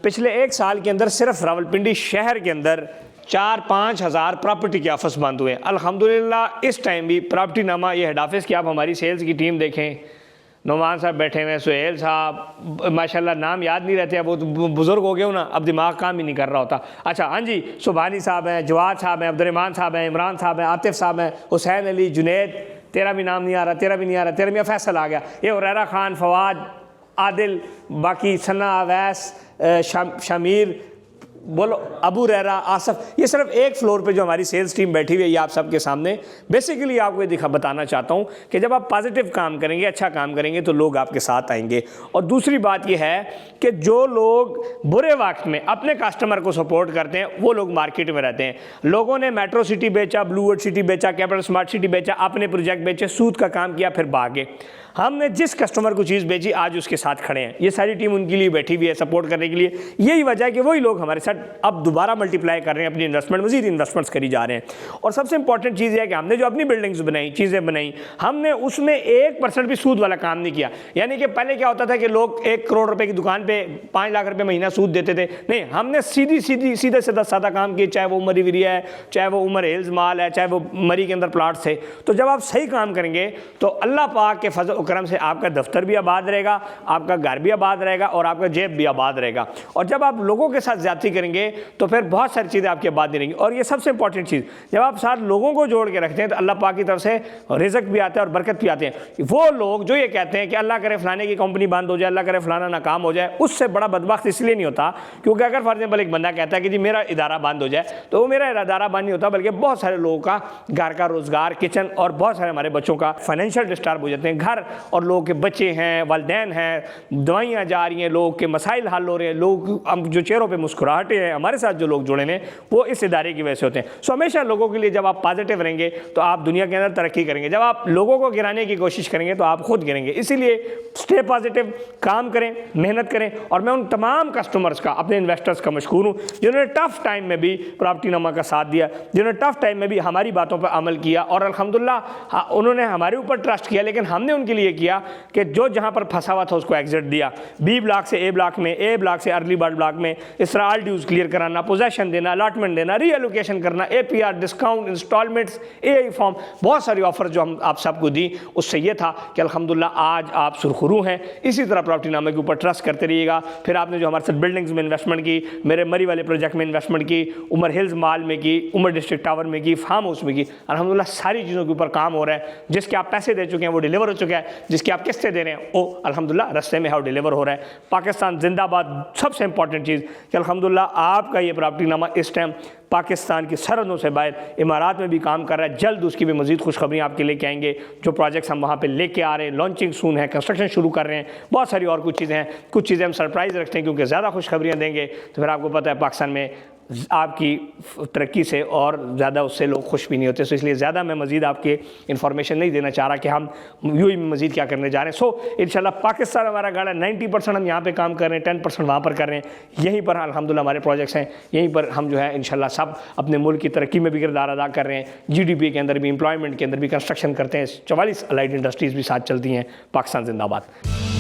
पिछले 1 साल के अंदर सिर्फ रावलपिंडी शहर के अंदर 4-5 हज़ार प्रॉपर्टी के ऑफिस बंद हुए। अल्हम्दुलिल्लाह इस टाइम भी प्रॉपर्टी नामा ये हेड ऑफिस की आप हमारी सेल्स की टीम देखें, नुमान साहब बैठे हुए हैं, सुहेल साहब, माशाल्लाह नाम याद नहीं रहते, अब वो तो बुज़ुर्ग हो गए हो ना, अब दिमाग काम ही नहीं कर रहा होता। अच्छा हाँ जी, सुबहानी साहब हैं, जवाद साहब हैं, अब्दुर्रहमान साहब हैं, इमरान साहब हैं, आतिफ साहब हैं, हुसैन अली, जुनैद, तेरा भी नाम नहीं आ रहा, तेरा भी नहीं आ रहा, तेरा मियाँ फैसल आ गया, ये हुरैरा खान, फवाद, आदिल, बाकी सन्ना, अवैस, शमीर, बोलो अबू रहरा, आसफ, ये सिर्फ एक फ्लोर पे जो हमारी सेल्स टीम बैठी हुई है, ये आप सबके सामने बेसिकली आपको ये बताना चाहता हूँ कि जब आप पॉजिटिव काम करेंगे, अच्छा काम करेंगे तो लोग आपके साथ आएंगे। और दूसरी बात ये है कि जो लोग बुरे वक्त में अपने कस्टमर को सपोर्ट करते हैं वो लोग मार्केट में रहते हैं। लोगों ने मेट्रो सिटी बेचा, ब्लू वर्ल्ड सिटी बेचा, कैपिटल स्मार्ट सिटी बेचा, अपने प्रोजेक्ट बेचे, सूद का काम किया, फिर भागे। हमने जिस कस्टमर को चीज़ बेची आज उसके साथ खड़े हैं, ये सारी टीम उनके लिए बैठी हुई है सपोर्ट करने के लिए। यही वजह है कि वही लोग हमारे साथ अब दोबारा मल्टीप्लाई कर रहे हैं, अपनी इन्वेस्टमेंट मजीद इन्वेस्टमेंट्स करी जा रहे हैं। और सबसे इंपॉर्टेंट चीज़ यह है कि हमने जो अपनी बिल्डिंग्स बनाई, चीज़ें बनाई, हमने उसमें 1% भी सूद वाला काम नहीं किया। यानी कि पहले क्या होता था कि लोग 1 करोड़ रुपए की दुकान पे 5 लाख रुपए महीना सूद देते थे, नहीं, हमने सीधे सीधा सादा काम किया, चाहे वो उमर एरिया है, चाहे वो उमर हिल्स माल है, चाहे वो मरी के अंदर प्लाट्स थे। तो जब आप सही काम करेंगे तो अल्लाह पाक के फजल करम से आपका दफ्तर भी आबाद रहेगा, आपका घर भी आबाद रहेगा और आपका जेब भी आबाद रहेगा। और जब आप लोगों के साथ ज्यादती करेंगे तो फिर बहुत सारी चीज़ें आपकी आबाद नहीं रहेंगी। और ये सबसे इंपॉर्टेंट चीज़, जब आप साथ लोगों को जोड़ के रखते हैं तो अल्लाह पाक की तरफ से रिज़्क भी आता है और बरकत भी आते हैं। वो लोग जो ये कहते हैं कि अल्लाह करे फलाने की कंपनी बंद हो जाए, अल्लाह करे फलाना नाकाम हो जाए, उससे बड़ा बदबख्त इसलिए नहीं होता क्योंकि अगर फॉर एग्जाम्पल एक बंदा कहता है कि जी मेरा इदारा बंद हो जाए, तो वो मेरा इदारा बंद नहीं होता, बल्कि बहुत सारे लोगों का घर का रोज़गार, किचन और बहुत सारे हमारे बच्चों का फाइनेंशियल डिस्टर्ब हो जाते हैं। घर और लोगों के बच्चे हैं, वालिदैन हैं, दवाइयाँ जा रही हैं, लोग के मसाइल हल हो रहे हैं, लोग जो चेहरों पे मुस्कुराहटें हैं, हमारे साथ जो लोग जुड़े हैं वो इस इदारे की वजह से होते हैं। सो हमेशा लोगों के लिए जब आप पॉजिटिव रहेंगे तो आप दुनिया के अंदर तरक्की करेंगे। जब आप लोगों को गिराने की कोशिश करेंगे तो आप खुद गिरेंगे। इसीलिए स्टे पॉजिटिव, काम करें, मेहनत करें। और मैं उन तमाम कस्टमर्स का, अपने इन्वेस्टर्स का मशकूर हूँ जिन्होंने टफ टाइम में भी प्रॉपर्टी नामा का साथ दिया, जिन्होंने टफ टाइम में भी हमारी बातों पर अमल किया और अल्हम्दुलिल्लाह उन्होंने हमारे ऊपर ट्रस्ट किया, लेकिन हमने उनके लिए किया कि जो जहाँ पर फंसा हुआ था उसको एग्जिट दिया। बी ब्लॉक से ए ब्लॉक में, ए ब्लॉक से अर्ली बर्ड ब्लॉक में, इस तरह ऑल ड्यूज क्लियर कराना, पोजेशन देना, अलॉटमेंट देना, रीएलोकेशन करना, APR, discount, installments, AI form, बहुत सारी ऑफर जो हम आप सबको दी, उससे ये था कि अल्हम्दुलिल्लाह आज आप सुरखरू हैं। इसी तरह प्रॉपर्टी नामे के ऊपर ट्रस्ट करते रहिएगा। फिर आपने जो हमारे साथ बिल्डिंग्स में इन्वेस्टमेंट की, मेरे मरी वाले प्रोजेक्ट में इन्वेस्टमेंट की, उमर हिल्स माल में की, उमर डिस्ट्रिक्ट टावर में की, फार्म हाउस में की, अल्हम्दुलिल्लाह सारी चीज़ों के ऊपर काम हो रहा है। जिसके आप पैसे दे चुके हैं वो डिलीवर हो चुका है, जिसकी आप किस्तें दे रहे हैं वो अल्हम्दुलिल्लाह रस्ते में डिलीवर हो रहा है। पाकिस्तान जिंदाबाद। सबसे इंपॉर्टेंट चीज़ कि अल्हम्दुलिल्लाह आपका ये प्रॉपर्टी नामा इस टाइम पाकिस्तान की सरहदों से बाहर इमारात में भी काम कर रहा है। जल्द उसकी भी मज़ीद खुशखबरी आपके लेके आएंगे। जो प्रोजेक्ट्स हम वहाँ पे लेके आ रहे हैं, लॉन्चिंग सून है, कंस्ट्रक्शन शुरू कर रहे हैं, बहुत सारी और कुछ चीज़ें हैं। कुछ चीज़ें हम सरप्राइज़ रखते हैं क्योंकि ज़्यादा खुशखबरियाँ देंगे तो फिर आपको पता है पाकिस्तान में आपकी तरक्की से और ज़्यादा उससे लोग खुश भी नहीं होते। सो इसलिए ज़्यादा मैं मज़ीद आपके इन्फॉर्मेशन नहीं देना चाह रहा कि हम यूएई में मज़ीद क्या करने जा रहे हैं। सो इंशाल्लाह पाकिस्तान हमारा गाड़ा 90% हम यहाँ पे काम कर रहे हैं, 10% वहाँ पर कर रहे हैं। यहीं पर अल्हम्दुलिल्लाह हमारे प्रोजेक्ट्स हैं, यहीं पर हम जो है इंशाल्लाह सब अपने मुल्क की तरक्की में भी किरदार अदा कर रहे हैं। GDP के अंदर भी, एम्प्लॉयमेंट के अंदर भी, कंस्ट्रक्शन करते हैं। 44 अलाइड इंडस्ट्रीज़ भी साथ चलती हैं। पाकिस्तान जिंदाबाद।